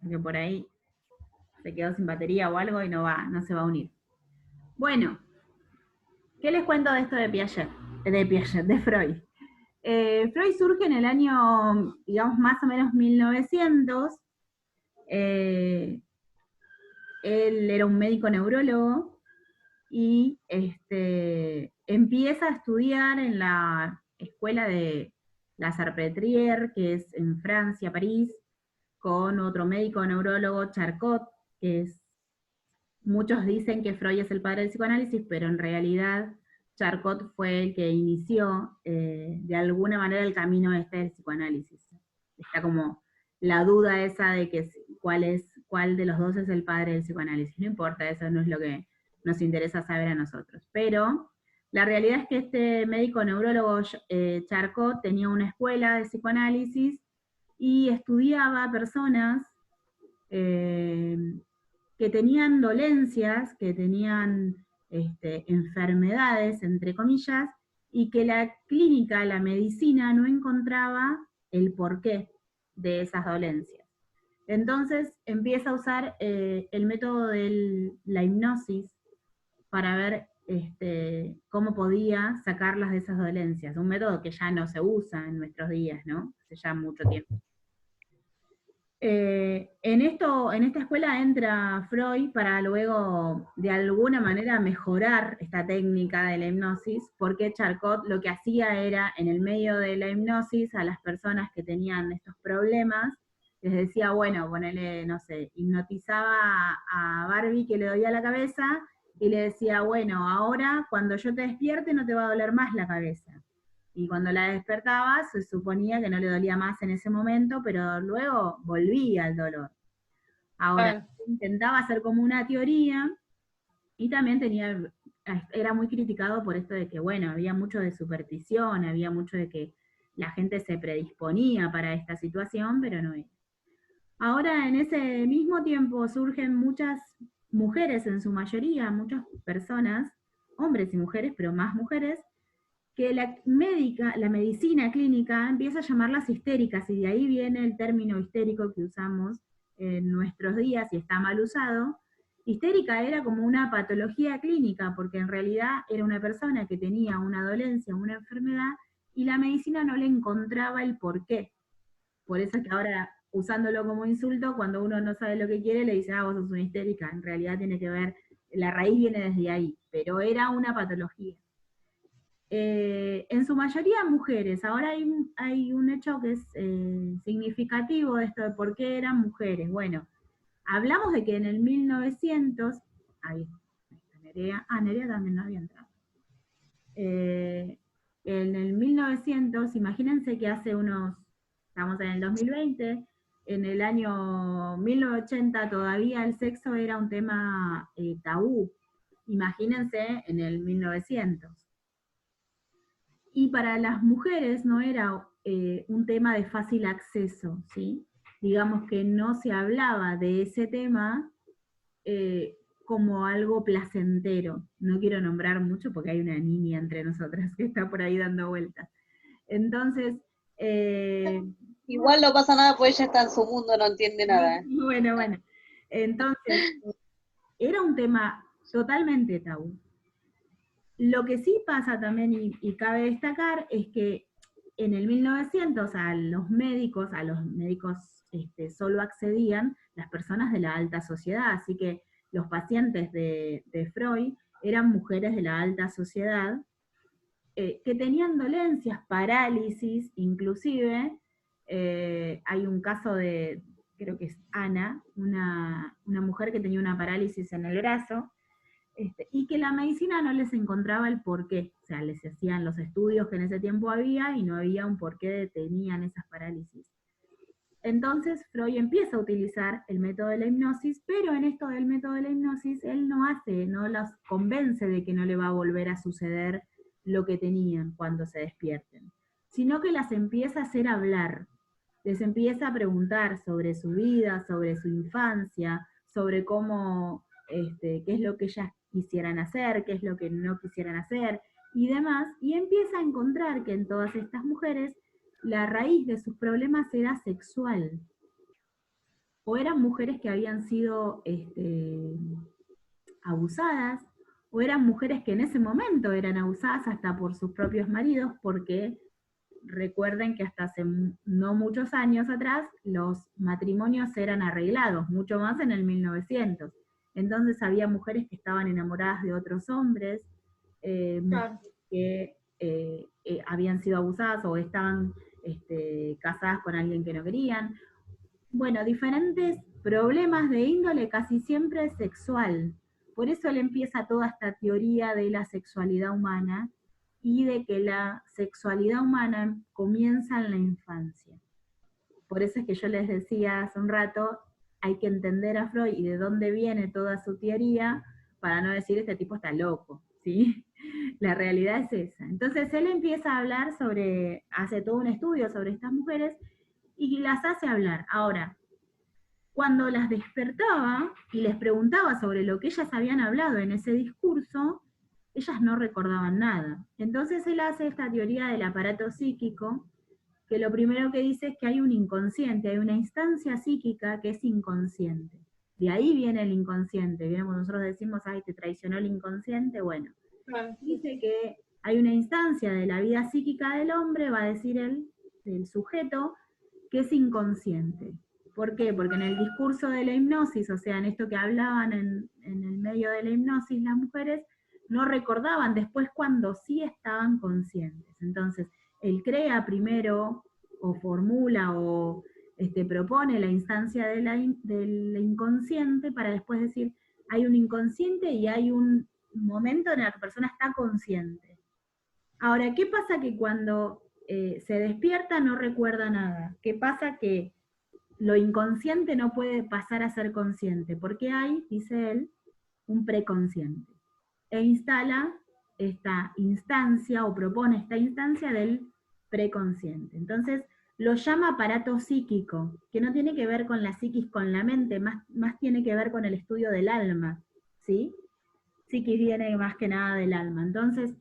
porque por ahí se quedó sin batería o algo y no se va a unir. Bueno, ¿qué les cuento de esto de Piaget? De Freud. Freud surge en el año, digamos, más o menos 1900. Eh, Él era un médico neurólogo y empieza a estudiar en la escuela de la Salpêtrière, que es en Francia, París, con otro médico neurólogo, Charcot, que es, muchos dicen que Freud es el padre del psicoanálisis, pero en realidad Charcot fue el que inició de alguna manera el camino del psicoanálisis. Está como la duda esa de que cuál de los dos es el padre del psicoanálisis. No importa, eso no es lo que nos interesa saber a nosotros. Pero la realidad es que este médico neurólogo Charcot tenía una escuela de psicoanálisis y estudiaba personas eh, que tenían dolencias, que tenían enfermedades, entre comillas, y que la clínica, la medicina, no encontraba el porqué de esas dolencias. Entonces empieza a usar el método de la hipnosis para ver cómo podía sacarlas de esas dolencias. Un método que ya no se usa en nuestros días, ¿no? Hace ya mucho tiempo. En esta escuela entra Freud para luego, de alguna manera, mejorar esta técnica de la hipnosis, porque Charcot lo que hacía era, en el medio de la hipnosis, a las personas que tenían estos problemas, les decía, bueno, ponele, no sé, hipnotizaba a Barbie que le dolía la cabeza, y le decía, bueno, ahora cuando yo te despierte no te va a doler más la cabeza. Y cuando la despertaba se suponía que no le dolía más en ese momento, pero luego volvía el dolor. Ahora, intentaba hacer como una teoría y también era muy criticado por esto de que, bueno, había mucho de superstición, había mucho de que la gente se predisponía para esta situación, pero no era. Ahora, en ese mismo tiempo surgen muchas mujeres, en su mayoría, muchas personas, hombres y mujeres, pero más mujeres, que la medicina clínica empieza a llamarlas histéricas, y de ahí viene el término histérico que usamos en nuestros días y está mal usado. Histérica era como una patología clínica, porque en realidad era una persona que tenía una dolencia, una enfermedad, y la medicina no le encontraba el porqué. Por eso es que ahora, usándolo como insulto, cuando uno no sabe lo que quiere, le dice, vos sos una histérica. En realidad tiene que ver, la raíz viene desde ahí, pero era una patología. En su mayoría mujeres. Ahora hay un hecho que es significativo de esto de por qué eran mujeres. Bueno, hablamos de que en el 1900, ahí está Nerea, Nerea también no había entrado. En el 1900, imagínense que hace estamos en el 2020, en el año 1980 todavía el sexo era un tema tabú. Imagínense en el 1900. Y para las mujeres no era un tema de fácil acceso, ¿sí? Digamos que no se hablaba de ese tema como algo placentero. No quiero nombrar mucho porque hay una niña entre nosotras que está por ahí dando vueltas. Entonces... igual no pasa nada, pues ella está en su mundo, no entiende nada. Bueno. Entonces, era un tema totalmente tabú. Lo que sí pasa también, y cabe destacar, es que en el 1900 a los médicos solo accedían las personas de la alta sociedad, así que los pacientes de Freud eran mujeres de la alta sociedad que tenían dolencias, parálisis, inclusive. Hay un caso de, creo que es Ana, una mujer que tenía una parálisis en el brazo, y que la medicina no les encontraba el porqué. O sea, les hacían los estudios que en ese tiempo había y no había un porqué tenían esas parálisis. Entonces Freud empieza a utilizar el método de la hipnosis, pero en esto del método de la hipnosis él no las convence de que no le va a volver a suceder lo que tenían cuando se despierten, sino que las empieza a hacer hablar, les empieza a preguntar sobre su vida, sobre su infancia, sobre cómo, qué es lo que ellas quisieran hacer, qué es lo que no quisieran hacer y demás, y empieza a encontrar que en todas estas mujeres la raíz de sus problemas era sexual. o eran mujeres que habían sido abusadas, o eran mujeres que en ese momento eran abusadas hasta por sus propios maridos, porque recuerden que hasta hace no muchos años atrás los matrimonios eran arreglados, mucho más en el 1900. Entonces había mujeres que estaban enamoradas de otros hombres, Claro. que habían sido abusadas o estaban casadas con alguien que no querían. Bueno, diferentes problemas de índole casi siempre sexual. Por eso él empieza toda esta teoría de la sexualidad humana y de que la sexualidad humana comienza en la infancia. Por eso es que yo les decía hace un rato, hay que entender a Freud y de dónde viene toda su teoría para no decir este tipo está loco, ¿sí? La realidad es esa. Entonces él empieza a hablar sobre, hace todo un estudio sobre estas mujeres y las hace hablar. Ahora, cuando las despertaba y les preguntaba sobre lo que ellas habían hablado en ese discurso, ellas no recordaban nada. Entonces él hace esta teoría del aparato psíquico, que lo primero que dice es que hay un inconsciente, hay una instancia psíquica que es inconsciente. De ahí viene el inconsciente. ¿Vieron cuando nosotros decimos, ay, te traicionó el inconsciente? Bueno, Claro. dice que hay una instancia de la vida psíquica del hombre, va a decir él, del sujeto, que es inconsciente. ¿Por qué? Porque en el discurso de la hipnosis, o sea, en esto que hablaban en el medio de la hipnosis las mujeres, no recordaban después cuando sí estaban conscientes. Entonces, él crea primero, o formula, o propone la instancia del inconsciente para después decir, hay un inconsciente y hay un momento en el que la persona está consciente. Ahora, ¿qué pasa que cuando se despierta no recuerda nada? ¿Qué pasa que lo inconsciente no puede pasar a ser consciente? Porque hay, dice él, un preconsciente. E instala esta instancia o propone esta instancia del preconsciente. Entonces, lo llama aparato psíquico, que no tiene que ver con la psiquis, con la mente, más tiene que ver con el estudio del alma, ¿sí? Psiquis viene más que nada del alma. Entonces,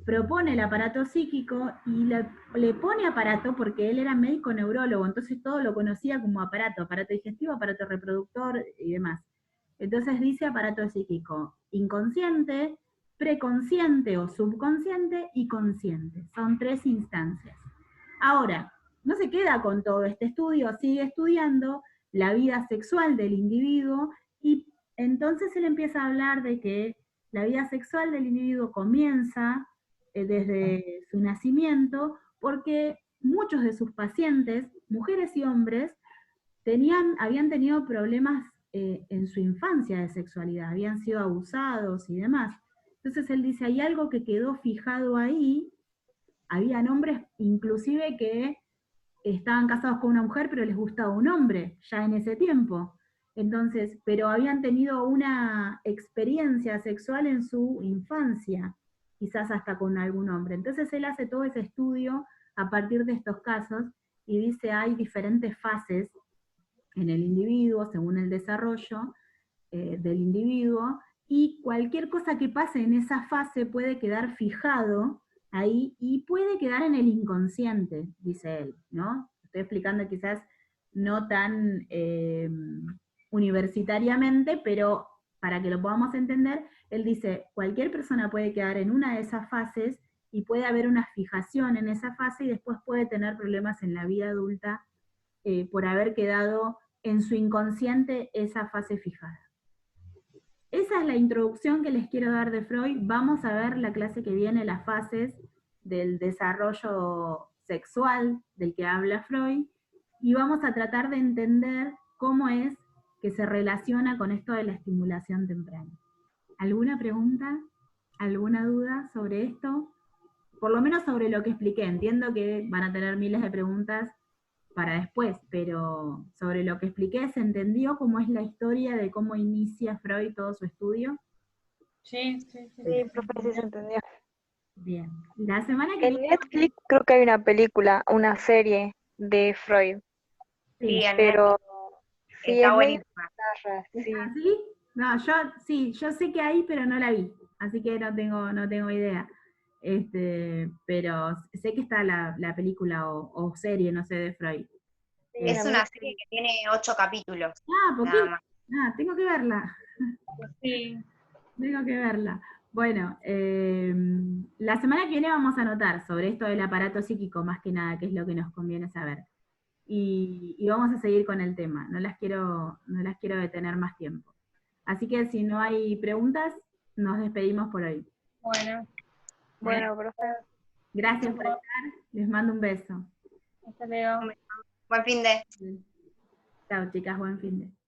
propone el aparato psíquico y le pone aparato porque él era médico neurólogo, entonces todo lo conocía como aparato digestivo, aparato reproductor y demás. Entonces dice aparato psíquico, inconsciente, preconsciente o subconsciente y consciente. Son 3 instancias. Ahora, no se queda con todo este estudio, sigue estudiando la vida sexual del individuo y entonces él empieza a hablar de que la vida sexual del individuo comienza desde su nacimiento porque muchos de sus pacientes, mujeres y hombres, habían tenido problemas en su infancia de sexualidad, habían sido abusados y demás. Entonces él dice, hay algo que quedó fijado ahí, habían hombres inclusive que estaban casados con una mujer, pero les gustaba un hombre, ya en ese tiempo. Entonces, pero habían tenido una experiencia sexual en su infancia, quizás hasta con algún hombre. Entonces él hace todo ese estudio a partir de estos casos y dice hay diferentes fases en el individuo según el desarrollo del individuo y cualquier cosa que pase en esa fase puede quedar fijado ahí y puede quedar en el inconsciente, dice él, ¿no? Estoy explicando quizás no tan universitariamente, pero para que lo podamos entender, él dice, cualquier persona puede quedar en una de esas fases y puede haber una fijación en esa fase y después puede tener problemas en la vida adulta por haber quedado en su inconsciente esa fase fijada. Esa es la introducción que les quiero dar de Freud. Vamos a ver la clase que viene, las fases del desarrollo sexual del que habla Freud, y vamos a tratar de entender cómo es que se relaciona con esto de la estimulación temprana. ¿Alguna pregunta? ¿Alguna duda sobre esto? Por lo menos sobre lo que expliqué. Entiendo que van a tener miles de preguntas para después, pero sobre lo que expliqué, ¿se entendió cómo es la historia de cómo inicia Freud todo su estudio? Sí, sí, sí. Sí, profe, sí se entendió. Bien. La semana que En viene... Netflix creo que hay una película, una serie de Freud, Sí, pero sí, Está es medio buenísima. bizarra, sí. ¿sí? No, yo sé que hay, pero no la vi, así que no tengo idea. Pero sé que está la película o serie, no sé, de Freud. Es una serie que tiene 8 capítulos. Ah, ¿por qué? Nada más. Ah, tengo que verla. Sí. Tengo que verla. Bueno, la semana que viene vamos a anotar sobre esto del aparato psíquico, más que nada, que es lo que nos conviene saber. Y vamos a seguir con el tema. No las quiero detener más tiempo. Así que si no hay preguntas, nos despedimos por hoy. Bueno, Bueno, profe. Gracias por estar. Les mando un beso. hasta luego. Buen fin de. Chao, chicas. Buen fin de.